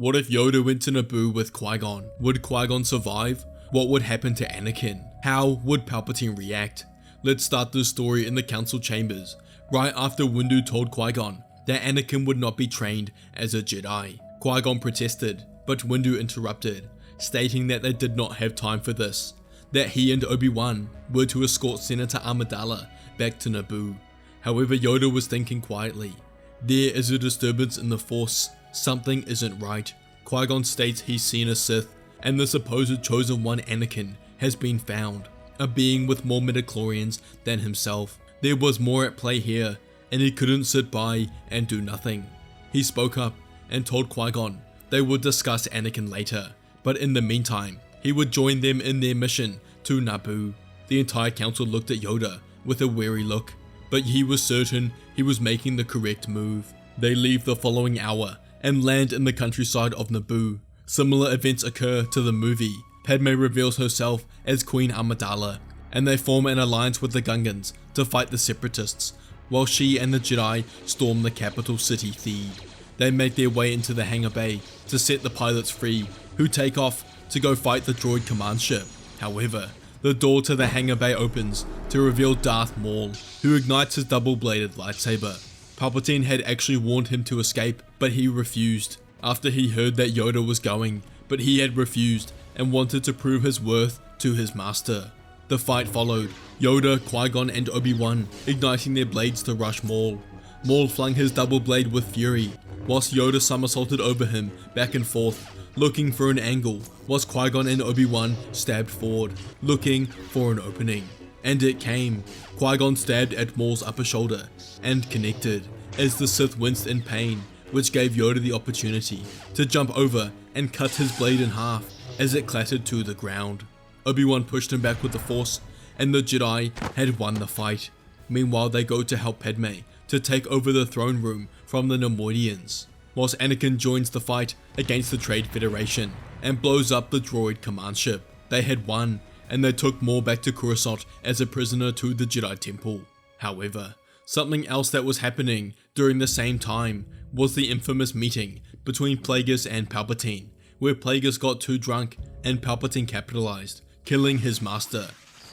What if Yoda went to Naboo with Qui Gon? Would Qui Gon survive? What would happen to Anakin? How would Palpatine react? Let's start this story in the council chambers, right after Windu told Qui Gon that Anakin would not be trained as a Jedi. Qui Gon protested, but Windu interrupted, stating that they did not have time for this, that he and Obi Wan were to escort Senator Amidala back to Naboo. However, Yoda was thinking quietly. There is a disturbance in the Force, something isn't right. Qui Gon states he's seen a Sith, and the supposed chosen one Anakin has been found, a being with more midichlorians than himself. There was more at play here, and he couldn't sit by and do nothing. He spoke up and told Qui Gon they would discuss Anakin later, but in the meantime, he would join them in their mission to Naboo. The entire council looked at Yoda with a wary look, but he was certain he was making the correct move. They leave the following hour and land in the countryside of Naboo. Similar events occur to the movie. Padme reveals herself as Queen Amidala, and they form an alliance with the Gungans to fight the Separatists, while she and the Jedi storm the capital city Theed. They make their way into the hangar bay to set the pilots free, who take off to go fight the droid command ship. However, the door to the hangar bay opens to reveal Darth Maul, who ignites his double-bladed lightsaber. Palpatine had actually warned him to escape, but he refused after he heard that Yoda was going, but he had refused and wanted to prove his worth to his master. The fight followed, Yoda, Qui-Gon and Obi-Wan igniting their blades to rush Maul. Maul flung his double blade with fury, whilst Yoda somersaulted over him back and forth, looking for an angle, whilst Qui-Gon and Obi-Wan stabbed forward, looking for an opening. And it came. Qui-Gon stabbed at Maul's upper shoulder and connected, as the Sith winced in pain, which gave Yoda the opportunity to jump over and cut his blade in half as it clattered to the ground. Obi-Wan pushed him back with the Force, and the Jedi had won the fight. Meanwhile, they go to help Padme to take over the throne room from the Neimoidians, whilst Anakin joins the fight against the Trade Federation and blows up the droid command ship. They had won, and they took Maul back to Coruscant as a prisoner to the Jedi Temple. However, something else that was happening during the same time was the infamous meeting between Plagueis and Palpatine, where Plagueis got too drunk and Palpatine capitalized, killing his master.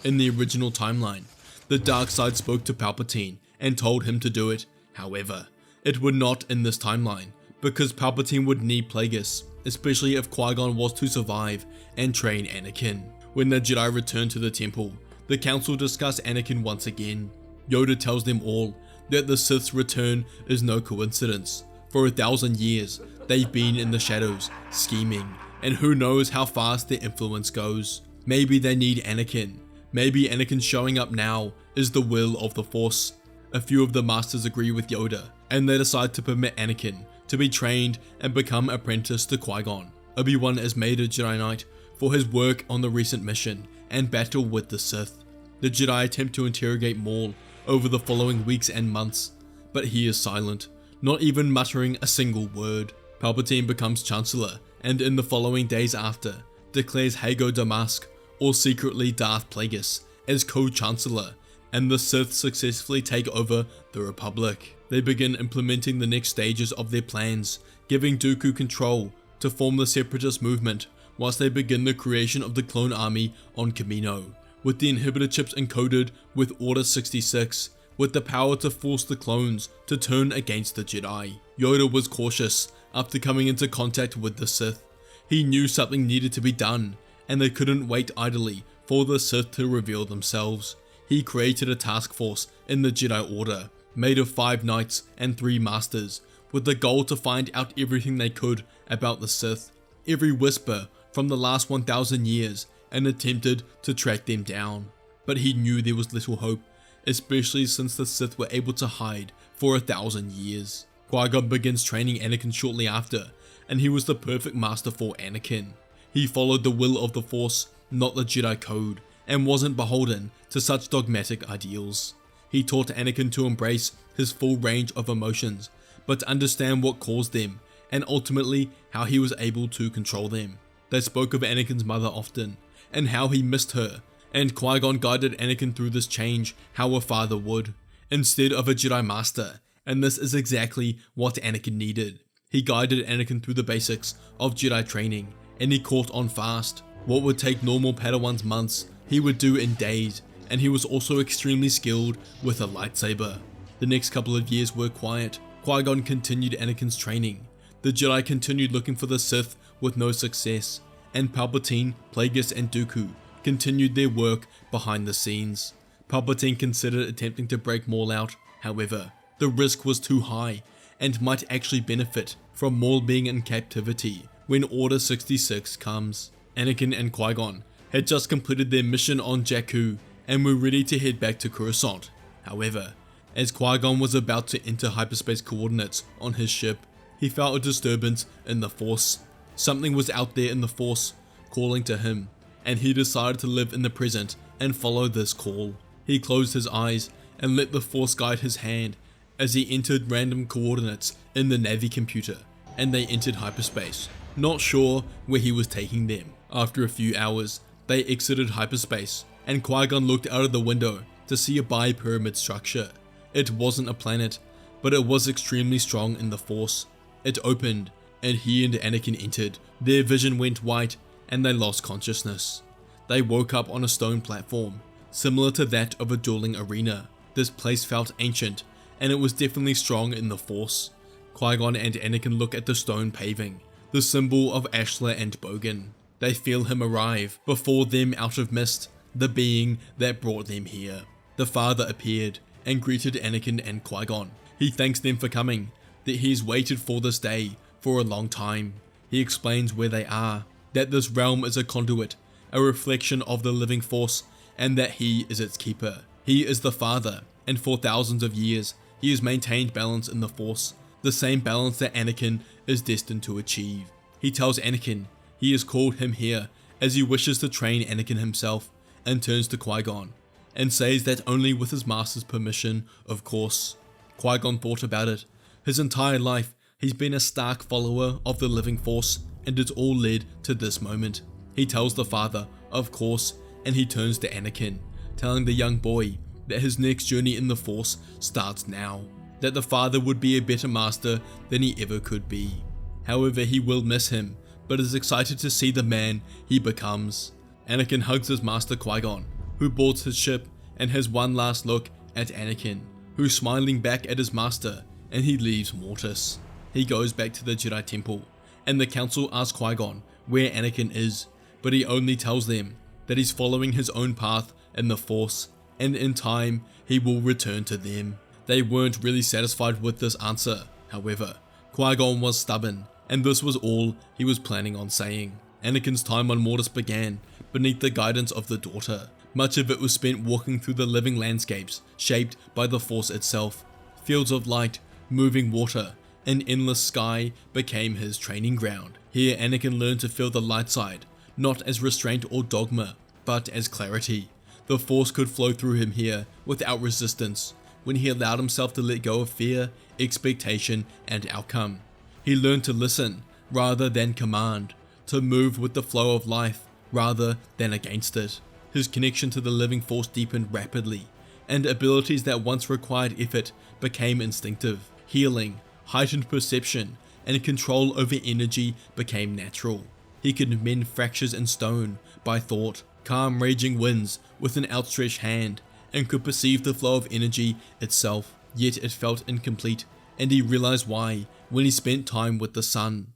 In the original timeline, the dark side spoke to Palpatine and told him to do it. However, it would not in this timeline, because Palpatine would need Plagueis, especially if Qui-Gon was to survive and train Anakin. When the Jedi return to the temple, the council discuss Anakin once again. Yoda tells them all that the Sith's return is no coincidence. For 1,000 years, they've been in the shadows, scheming, and who knows how fast their influence goes. Maybe they need Anakin. Maybe Anakin showing up now is the will of the Force. A few of the Masters agree with Yoda, and they decide to permit Anakin to be trained and become apprentice to Qui-Gon. Obi-Wan is made a Jedi Knight for his work on the recent mission and battle with the Sith. The Jedi attempt to interrogate Maul over the following weeks and months, but he is silent, not even muttering a single word. Palpatine becomes Chancellor, and in the following days after, declares Hago Damask, or secretly Darth Plagueis, as co-Chancellor, and the Sith successfully take over the Republic. They begin implementing the next stages of their plans, giving Dooku control to form the Separatist movement, whilst they begin the creation of the clone army on Kamino, with the inhibitor chips encoded with Order 66, with the power to force the clones to turn against the Jedi. Yoda was cautious after coming into contact with the Sith. He knew something needed to be done, and they couldn't wait idly for the Sith to reveal themselves. He created a task force in the Jedi Order, made of 5 Knights and 3 Masters, with the goal to find out everything they could about the Sith, every whisper from the last 1,000 years, and attempted to track them down. But he knew there was little hope, especially since the Sith were able to hide for 1,000 years. Qui-Gon begins training Anakin shortly after, and he was the perfect master for Anakin. He followed the will of the Force, not the Jedi Code, and wasn't beholden to such dogmatic ideals. He taught Anakin to embrace his full range of emotions, but to understand what caused them, and ultimately how he was able to control them. They spoke of Anakin's mother often, and how he missed her, and Qui-Gon guided Anakin through this change how a father would, instead of a Jedi Master, and this is exactly what Anakin needed. He guided Anakin through the basics of Jedi training, and he caught on fast. What would take normal Padawans months, he would do in days, and he was also extremely skilled with a lightsaber. The next couple of years were quiet. Qui-Gon continued Anakin's training. The Jedi continued looking for the Sith with no success, and Palpatine, Plagueis, and Dooku continued their work behind the scenes. Palpatine considered attempting to break Maul out, however, the risk was too high, and might actually benefit from Maul being in captivity when Order 66 comes. Anakin and Qui-Gon had just completed their mission on Jakku and were ready to head back to Coruscant. However, as Qui-Gon was about to enter hyperspace coordinates on his ship, he felt a disturbance in the Force. Something was out there in the Force calling to him, and he decided to live in the present and follow this call. He closed his eyes and let the Force guide his hand as he entered random coordinates in the Navi computer, and they entered hyperspace, not sure where he was taking them. After a few hours, they exited hyperspace, and Qui-Gon looked out of the window to see a bi-pyramid structure. It wasn't a planet, but it was extremely strong in the Force. It opened, and he and Anakin entered. Their vision went white, and they lost consciousness. They woke up on a stone platform, similar to that of a dueling arena. This place felt ancient, and it was definitely strong in the Force. Qui-Gon and Anakin look at the stone paving, the symbol of Ashla and Bogan. They feel him arrive before them out of mist, the being that brought them here. The father appeared and greeted Anakin and Qui-Gon. He thanks them for coming, that he's waited for this day for a long time. He explains where they are, that this realm is a conduit, a reflection of the living Force, and that he is its keeper. He is the father, and for thousands of years, he has maintained balance in the Force, the same balance that Anakin is destined to achieve. He tells Anakin he has called him here as he wishes to train Anakin himself, and turns to Qui-Gon and says that only with his master's permission, of course. Qui-Gon thought about it. His entire life, he's been a stark follower of the living Force, and it's all led to this moment. He tells the father, of course, and he turns to Anakin, telling the young boy that his next journey in the Force starts now, that the father would be a better master than he ever could be. However, he will miss him, but is excited to see the man he becomes. Anakin hugs his master Qui-Gon, who boards his ship and has one last look at Anakin, who's smiling back at his master, and he leaves Mortis. He goes back to the Jedi Temple, and the council asks Qui-Gon where Anakin is, but he only tells them that he's following his own path in the Force, and in time, he will return to them. They weren't really satisfied with this answer, however. Qui-Gon was stubborn, and this was all he was planning on saying. Anakin's time on Mortis began beneath the guidance of the daughter. Much of it was spent walking through the living landscapes shaped by the Force itself. Fields of light, moving water, an endless sky became his training ground. Here Anakin learned to feel the light side, not as restraint or dogma, but as clarity. The Force could flow through him here without resistance, when he allowed himself to let go of fear, expectation, and outcome. He learned to listen rather than command, to move with the flow of life rather than against it. His connection to the living Force deepened rapidly, and abilities that once required effort became instinctive. Healing, heightened perception, and control over energy became natural. He could mend fractures in stone by thought, calm raging winds with an outstretched hand, and could perceive the flow of energy itself, yet it felt incomplete, and he realized why when he spent time with the sun.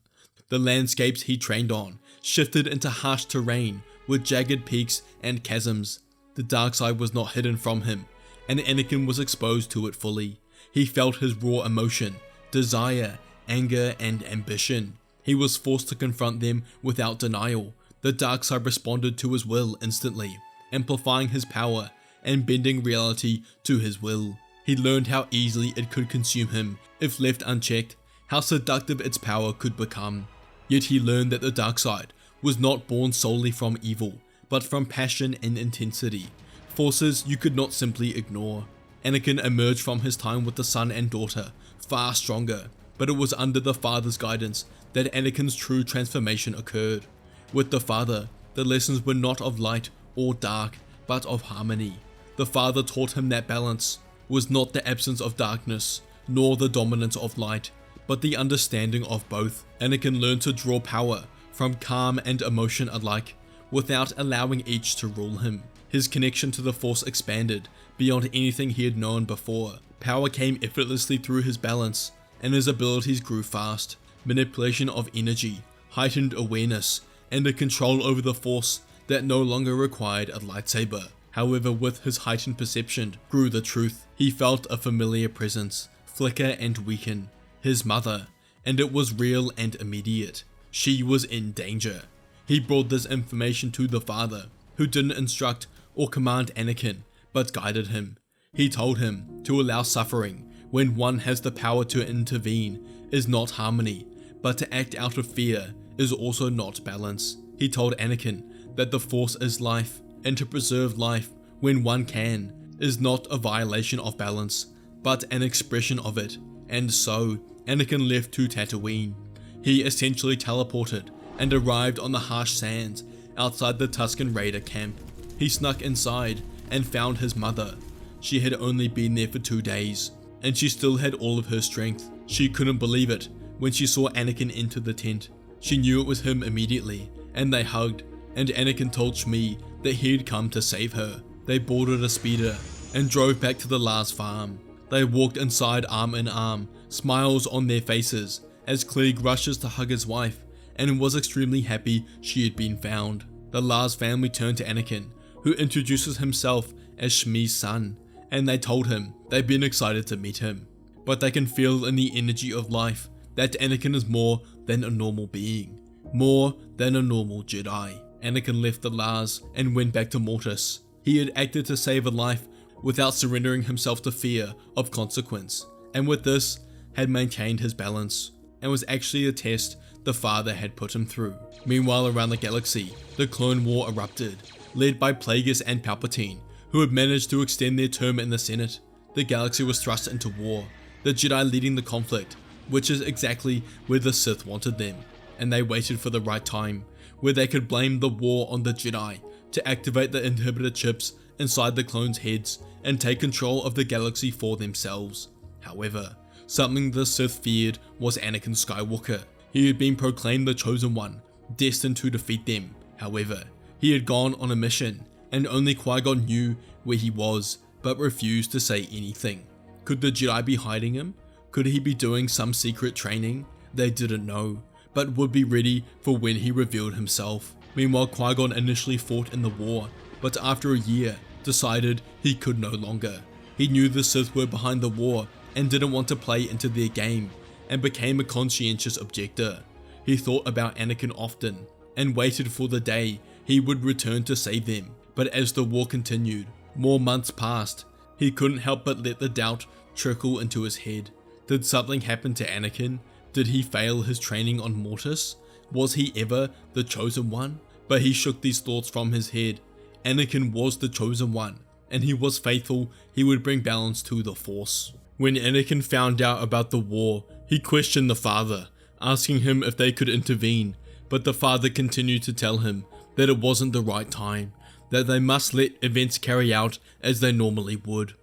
The landscapes he trained on shifted into harsh terrain with jagged peaks and chasms. The dark side was not hidden from him, and Anakin was exposed to it fully. He felt his raw emotion, desire, anger, and ambition. He was forced to confront them without denial. The dark side responded to his will instantly, amplifying his power and bending reality to his will. He learned how easily it could consume him if left unchecked, how seductive its power could become. Yet he learned that the dark side was not born solely from evil, but from passion and intensity, forces you could not simply ignore. Anakin emerged from his time with the son and daughter far stronger, but it was under the father's guidance that Anakin's true transformation occurred. With the father, the lessons were not of light or dark, but of harmony. The father taught him that balance was not the absence of darkness, nor the dominance of light, but the understanding of both. Anakin learned to draw power from calm and emotion alike, without allowing each to rule him. His connection to the Force expanded beyond anything he had known before. Power came effortlessly through his balance, and his abilities grew fast. Manipulation of energy, heightened awareness, and a control over the Force that no longer required a lightsaber. However, with his heightened perception grew the truth. He felt a familiar presence flicker and weaken. His mother, and it was real and immediate. She was in danger. He brought this information to the father, who didn't instruct or command Anakin, but guided him. He told him to allow suffering when one has the power to intervene is not harmony, but to act out of fear is also not balance. He told Anakin that the Force is life, and to preserve life when one can is not a violation of balance, but an expression of it. And so, Anakin left to Tatooine. He essentially teleported and arrived on the harsh sands outside the Tusken Raider camp. He snuck inside and found his mother. She had only been there for 2 days, and she still had all of her strength. She couldn't believe it when she saw Anakin enter the tent. She knew it was him immediately, and they hugged, and Anakin told Shmi that he'd come to save her. They boarded a speeder and drove back to the Lars farm. They walked inside arm in arm, smiles on their faces, as Klieg rushes to hug his wife and was extremely happy she had been found. The Lars family turned to Anakin, who introduces himself as Shmi's son, and they told him they've been excited to meet him. But they can feel in the energy of life that Anakin is more than a normal being, more than a normal Jedi. Anakin left the Lars and went back to Mortis. He had acted to save a life without surrendering himself to fear of consequence, and with this had maintained his balance, and was actually a test the father had put him through. Meanwhile, around the galaxy, the Clone War erupted, led by Plagueis and Palpatine, who had managed to extend their term in the Senate. The galaxy was thrust into war, the Jedi leading the conflict, which is exactly where the Sith wanted them, and they waited for the right time, where they could blame the war on the Jedi to activate the inhibitor chips inside the clones' heads and take control of the galaxy for themselves. However, something the Sith feared was Anakin Skywalker. He had been proclaimed the Chosen One, destined to defeat them. However, he had gone on a mission, and only Qui-Gon knew where he was, but refused to say anything. Could the Jedi be hiding him? Could he be doing some secret training? They didn't know, but would be ready for when he revealed himself. Meanwhile, Qui-Gon initially fought in the war, but after a year, decided he could no longer. He knew the Sith were behind the war and didn't want to play into their game, and became a conscientious objector. He thought about Anakin often, and waited for the day he would return to save them. But as the war continued, more months passed. He couldn't help but let the doubt trickle into his head. Did something happen to Anakin? Did he fail his training on Mortis? Was he ever the Chosen One? But he shook these thoughts from his head. Anakin was the Chosen One, and he was faithful he would bring balance to the Force. When Anakin found out about the war, he questioned the father, asking him if they could intervene, but the father continued to tell him that it wasn't the right time, that they must let events carry out as they normally would.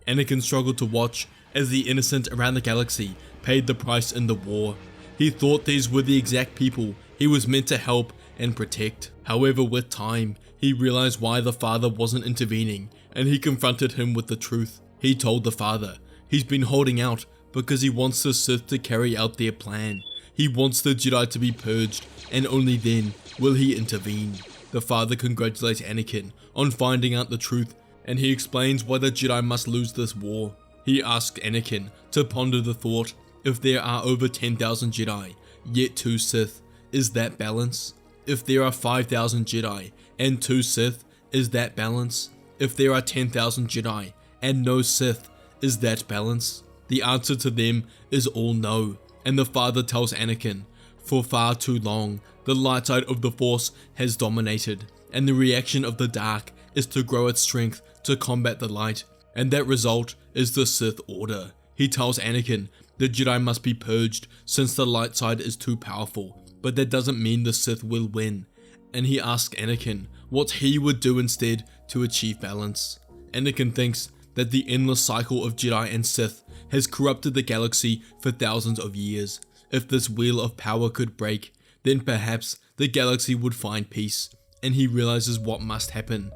Anakin struggled to watch as the innocent around the galaxy paid the price in the war. He thought these were the exact people he was meant to help and protect. However, with time, he realized why the father wasn't intervening, and he confronted him with the truth. He told the father he's been holding out because he wants the Sith to carry out their plan. He wants the Jedi to be purged, and only then will he intervene. The father congratulates Anakin on finding out the truth, and he explains why the Jedi must lose this war. He asks Anakin to ponder the thought, if there are over 10,000 Jedi, yet 2 Sith, is that balance? If there are 5,000 Jedi and 2 Sith, is that balance? If there are 10,000 Jedi and no Sith, is that balance? The answer to them is all no, and the father tells Anakin, for far too long, the light side of the Force has dominated, and the reaction of the dark is to grow its strength to combat the light, and that result is the Sith Order. He tells Anakin the Jedi must be purged since the light side is too powerful, but that doesn't mean the Sith will win, and he asks Anakin what he would do instead to achieve balance. Anakin thinks that the endless cycle of Jedi and Sith has corrupted the galaxy for thousands of years. If this wheel of power could break, then perhaps the galaxy would find peace, and he realizes what must happen.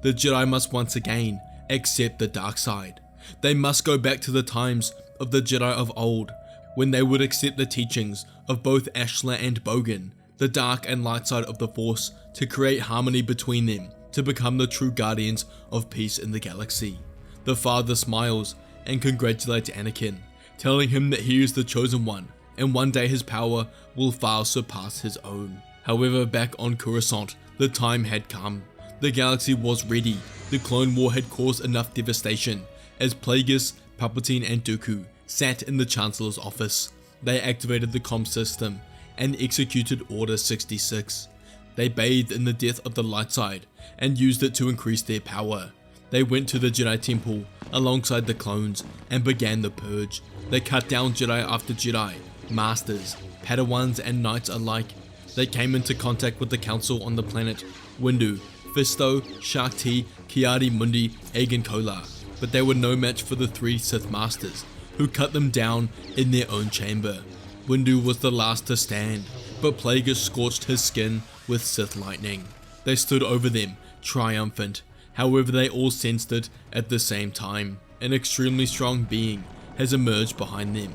The Jedi must once again accept the dark side. They must go back to the times of the Jedi of old, when they would accept the teachings of both Ashla and Bogan, the dark and light side of the Force, to create harmony between them, to become the true guardians of peace in the galaxy. The father smiles and congratulates Anakin, telling him that he is the chosen one, and one day his power will far surpass his own. However, back on Coruscant, the time had come. The galaxy was ready. The Clone War had caused enough devastation, as Plagueis, Palpatine and Dooku sat in the Chancellor's office. They activated the comm system and executed Order 66. They bathed in the death of the light side and used it to increase their power. They went to the Jedi Temple alongside the clones and began the purge. They cut down Jedi after Jedi, Masters, Padawans and Knights alike. They came into contact with the Council on the planet Windu, Fisto, Shakti, Kiadi Mundi, Agen Kolar, but they were no match for the 3 Sith Masters, who cut them down in their own chamber. Windu was the last to stand, but Plagueis scorched his skin with Sith lightning. They stood over them, triumphant. However, they all sensed it at the same time. An extremely strong being has emerged behind them.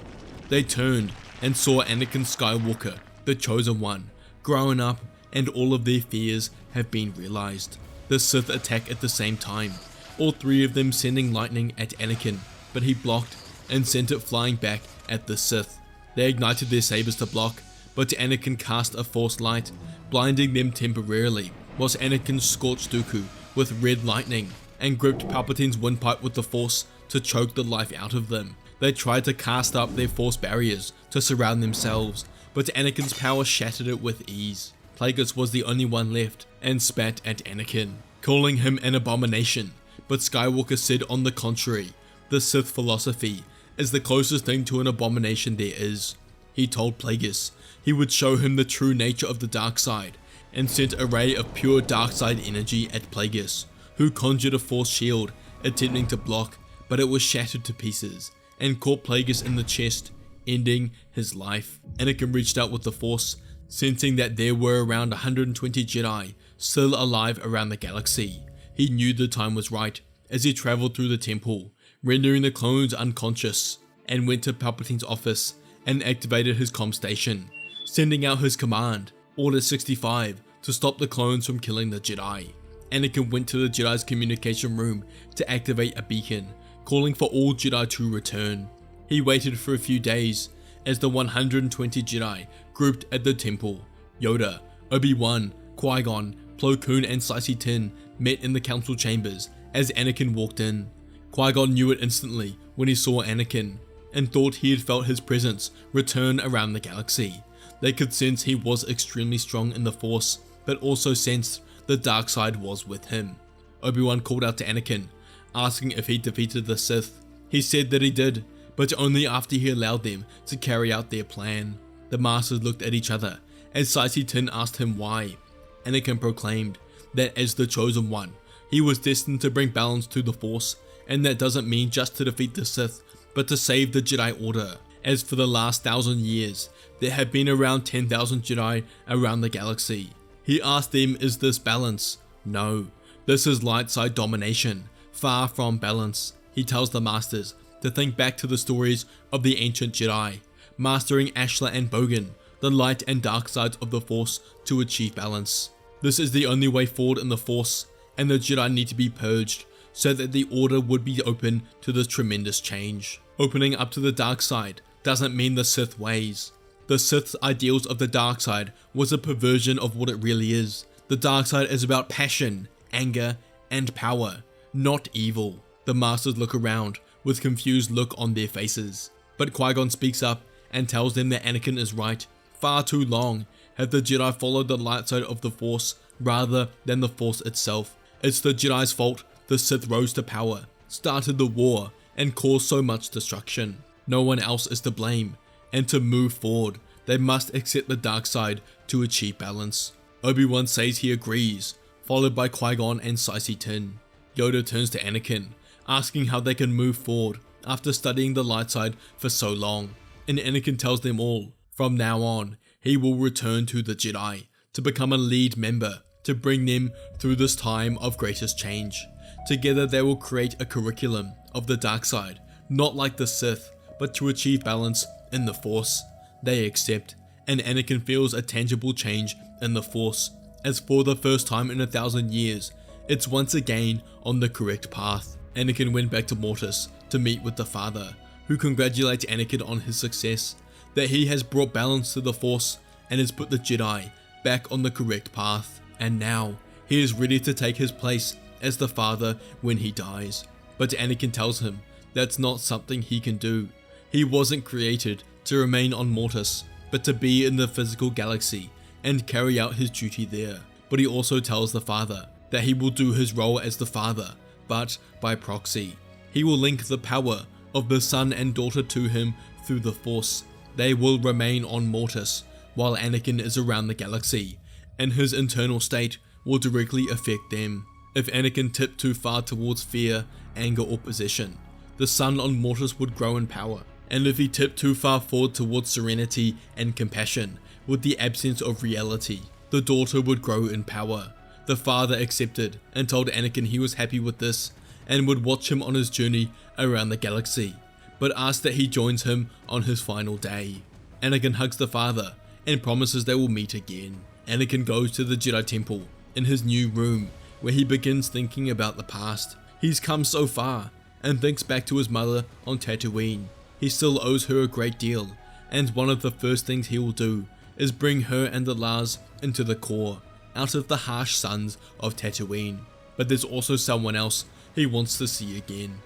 They turned and saw Anakin Skywalker, the chosen one, growing up, and all of their fears have been realized. The Sith attack at the same time, all 3 of them sending lightning at Anakin, but he blocked and sent it flying back at the Sith. They ignited their sabers to block, but Anakin cast a Force light, blinding them temporarily, whilst Anakin scorched Dooku with red lightning and gripped Palpatine's windpipe with the Force to choke the life out of them. They tried to cast up their Force barriers to surround themselves, but Anakin's power shattered it with ease. Plagueis was the only one left and spat at Anakin, calling him an abomination, but Skywalker said on the contrary, the Sith philosophy is the closest thing to an abomination there is. He told Plagueis he would show him the true nature of the dark side, and sent a ray of pure dark side energy at Plagueis, who conjured a Force shield, attempting to block, but it was shattered to pieces, and caught Plagueis in the chest, ending his life. Anakin reached out with the Force, sensing that there were around 120 Jedi still alive around the galaxy. He knew the time was right as he traveled through the temple, rendering the clones unconscious, and went to Palpatine's office and activated his comm station, sending out his command, Order 65, to stop the clones from killing the Jedi. Anakin went to the Jedi's communication room to activate a beacon, calling for all Jedi to return. He waited for a few days as the 120 Jedi grouped at the temple. Yoda, Obi Wan, Qui Gon, Plo Koon and Saesee Tiin met in the council chambers as Anakin walked in. Qui Gon knew it instantly when he saw Anakin, and thought he had felt his presence return around the galaxy. They could sense he was extremely strong in the Force, but also sensed the dark side was with him. Obi-Wan called out to Anakin, asking if he defeated the Sith. He said that he did, but only after he allowed them to carry out their plan. The Masters looked at each other as Saesee Tiin asked him why. Anakin proclaimed that as the chosen one, he was destined to bring balance to the Force, and that doesn't mean just to defeat the Sith, but to save the Jedi Order. As for the last 1,000 years, there have been around 10,000 Jedi around the galaxy. He asked them, is this balance? No, this is light side domination, far from balance. He tells the Masters to think back to the stories of the ancient Jedi, mastering Ashla and Bogan, the light and dark sides of the Force to achieve balance. This is the only way forward in the Force, and the Jedi need to be purged so that the Order would be open to this tremendous change. Opening up to the dark side doesn't mean the Sith ways. The Sith's ideals of the dark side was a perversion of what it really is. The dark side is about passion, anger, and power, not evil. The Masters look around with confused look on their faces, but Qui-Gon speaks up and tells them that Anakin is right. Far too long have the Jedi followed the light side of the Force rather than the Force itself. It's the Jedi's fault the Sith rose to power, started the war, and caused so much destruction. No one else is to blame, and to move forward, they must accept the dark side to achieve balance. Obi-Wan says he agrees, followed by Qui-Gon and Saesee Tiin. Yoda turns to Anakin, asking how they can move forward after studying the light side for so long. And Anakin tells them all, from now on, he will return to the Jedi to become a lead member to bring them through this time of greatest change. Together they will create a curriculum of the dark side, not like the Sith, but to achieve balance in the Force. They accept, and Anakin feels a tangible change in the Force, as for the first time in 1,000 years, it's once again on the correct path. Anakin went back to Mortis to meet with the father, who congratulates Anakin on his success, that he has brought balance to the Force and has put the Jedi back on the correct path, and now he is ready to take his place as the father when he dies. But Anakin tells him that's not something he can do. He wasn't created to remain on Mortis, but to be in the physical galaxy and carry out his duty there. But he also tells the father that he will do his role as the father, but by proxy. He will link the power of the son and daughter to him through the Force. They will remain on Mortis while Anakin is around the galaxy, and his internal state will directly affect them. If Anakin tipped too far towards fear, anger or possession, the son on Mortis would grow in power. And if he tipped too far forward towards serenity and compassion, with the absence of reality, the daughter would grow in power. The father accepted and told Anakin he was happy with this and would watch him on his journey around the galaxy, but asked that he joins him on his final day. Anakin hugs the father and promises they will meet again. Anakin goes to the Jedi Temple in his new room, where he begins thinking about the past. He's come so far and thinks back to his mother on Tatooine. He still owes her a great deal, and one of the first things he will do is bring her and the Lars into the core, out of the harsh suns of Tatooine. But there's also someone else he wants to see again.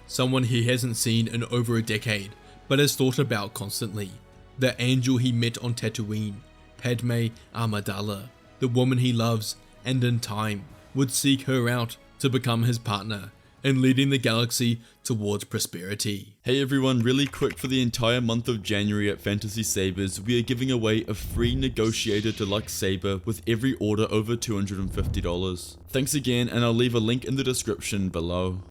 Someone he hasn't seen in over a decade, but has thought about constantly. The angel he met on Tatooine, Padme Amidala, the woman he loves, and in time would seek her out to become his partner in leading the galaxy towards prosperity. Hey everyone, really quick, for the entire month of January at Fantasy Sabers, we are giving away a free negotiator deluxe saber with every order over $250. Thanks again, and I'll leave a link in the description below.